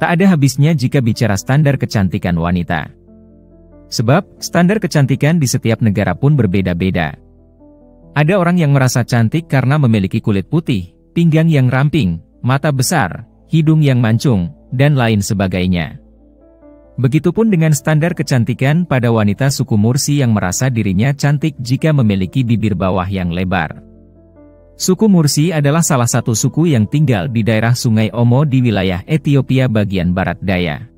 Tak ada habisnya jika bicara standar kecantikan wanita. Sebab, standar kecantikan di setiap negara pun berbeda-beda. Ada orang yang merasa cantik karena memiliki kulit putih, pinggang yang ramping, mata besar, hidung yang mancung, dan lain sebagainya. Begitupun dengan standar kecantikan pada wanita suku Mursi yang merasa dirinya cantik jika memiliki bibir bawah yang lebar. Suku Mursi adalah salah satu suku yang tinggal di daerah Sungai Omo di wilayah Ethiopia bagian barat daya.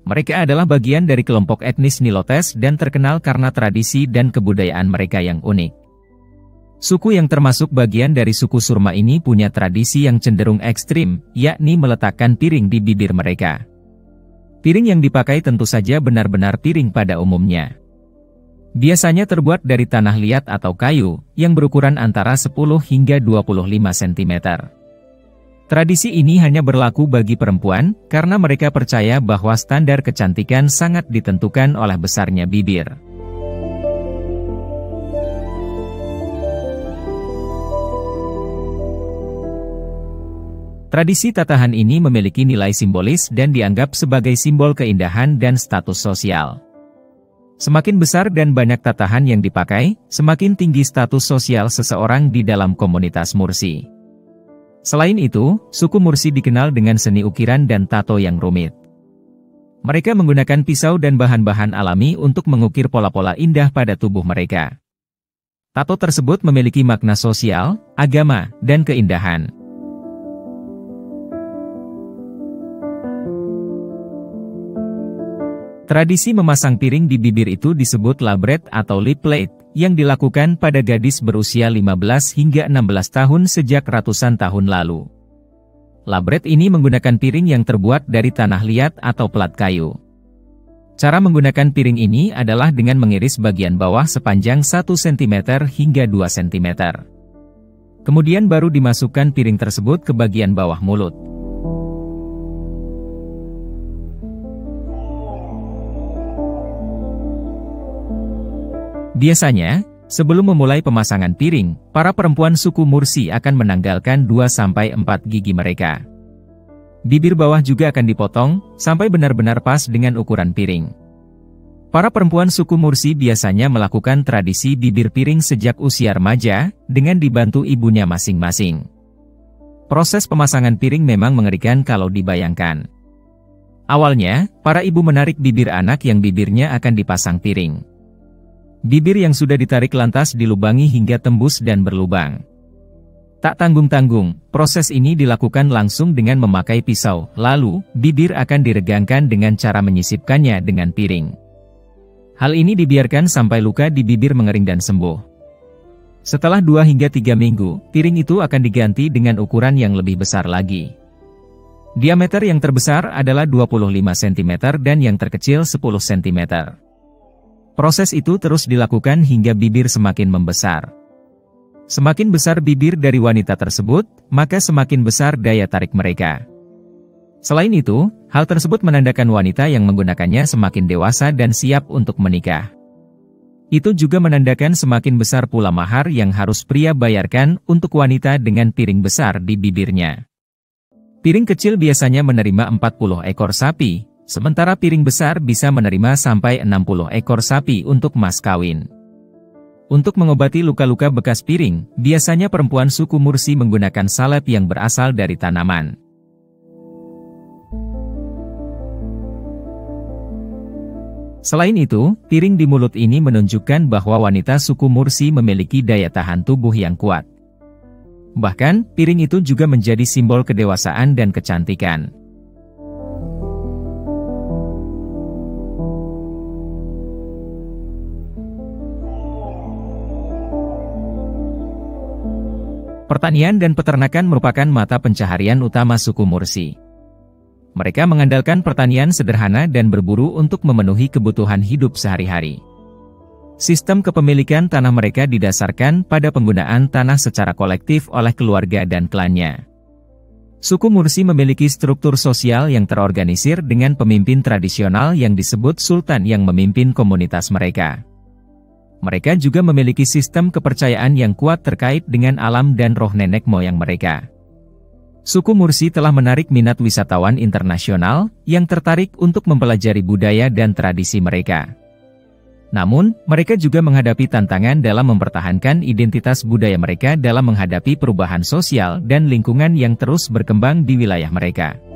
Mereka adalah bagian dari kelompok etnis Nilotes dan terkenal karena tradisi dan kebudayaan mereka yang unik. Suku yang termasuk bagian dari suku Surma ini punya tradisi yang cenderung ekstrim, yakni meletakkan piring di bibir mereka. Piring yang dipakai tentu saja benar-benar piring pada umumnya. Biasanya terbuat dari tanah liat atau kayu, yang berukuran antara 10 hingga 25 cm. Tradisi ini hanya berlaku bagi perempuan, karena mereka percaya bahwa standar kecantikan sangat ditentukan oleh besarnya bibir. Tradisi tatahan ini memiliki nilai simbolis dan dianggap sebagai simbol keindahan dan status sosial. Semakin besar dan banyak tatahan yang dipakai, semakin tinggi status sosial seseorang di dalam komunitas Mursi. Selain itu, suku Mursi dikenal dengan seni ukiran dan tato yang rumit. Mereka menggunakan pisau dan bahan-bahan alami untuk mengukir pola-pola indah pada tubuh mereka. Tato tersebut memiliki makna sosial, agama, dan keindahan. Tradisi memasang piring di bibir itu disebut labret atau lip plate, yang dilakukan pada gadis berusia 15 hingga 16 tahun sejak ratusan tahun lalu. Labret ini menggunakan piring yang terbuat dari tanah liat atau plat kayu. Cara menggunakan piring ini adalah dengan mengiris bagian bawah sepanjang 1 cm hingga 2 cm. Kemudian baru dimasukkan piring tersebut ke bagian bawah mulut. Biasanya, sebelum memulai pemasangan piring, para perempuan suku Mursi akan menanggalkan 2-4 gigi mereka. Bibir bawah juga akan dipotong, sampai benar-benar pas dengan ukuran piring. Para perempuan suku Mursi biasanya melakukan tradisi bibir piring sejak usia remaja, dengan dibantu ibunya masing-masing. Proses pemasangan piring memang mengerikan kalau dibayangkan. Awalnya, para ibu menarik bibir anak yang bibirnya akan dipasang piring. Bibir yang sudah ditarik lantas dilubangi hingga tembus dan berlubang. Tak tanggung-tanggung, proses ini dilakukan langsung dengan memakai pisau, lalu, bibir akan diregangkan dengan cara menyisipkannya dengan piring. Hal ini dibiarkan sampai luka di bibir mengering dan sembuh. Setelah 2 hingga 3 minggu, piring itu akan diganti dengan ukuran yang lebih besar lagi. Diameter yang terbesar adalah 25 cm dan yang terkecil 10 cm. Proses itu terus dilakukan hingga bibir semakin membesar. Semakin besar bibir dari wanita tersebut, maka semakin besar daya tarik mereka. Selain itu, hal tersebut menandakan wanita yang menggunakannya semakin dewasa dan siap untuk menikah. Itu juga menandakan semakin besar pula mahar yang harus pria bayarkan untuk wanita dengan piring besar di bibirnya. Piring kecil biasanya menerima 40 ekor sapi, sementara piring besar bisa menerima sampai 60 ekor sapi untuk mas kawin. Untuk mengobati luka-luka bekas piring, biasanya perempuan suku Mursi menggunakan salep yang berasal dari tanaman. Selain itu, piring di mulut ini menunjukkan bahwa wanita suku Mursi memiliki daya tahan tubuh yang kuat. Bahkan, piring itu juga menjadi simbol kedewasaan dan kecantikan. Pertanian dan peternakan merupakan mata pencaharian utama suku Mursi. Mereka mengandalkan pertanian sederhana dan berburu untuk memenuhi kebutuhan hidup sehari-hari. Sistem kepemilikan tanah mereka didasarkan pada penggunaan tanah secara kolektif oleh keluarga dan klannya. Suku Mursi memiliki struktur sosial yang terorganisir dengan pemimpin tradisional yang disebut sultan yang memimpin komunitas mereka. Mereka juga memiliki sistem kepercayaan yang kuat terkait dengan alam dan roh nenek moyang mereka. Suku Mursi telah menarik minat wisatawan internasional yang tertarik untuk mempelajari budaya dan tradisi mereka. Namun, mereka juga menghadapi tantangan dalam mempertahankan identitas budaya mereka dalam menghadapi perubahan sosial dan lingkungan yang terus berkembang di wilayah mereka.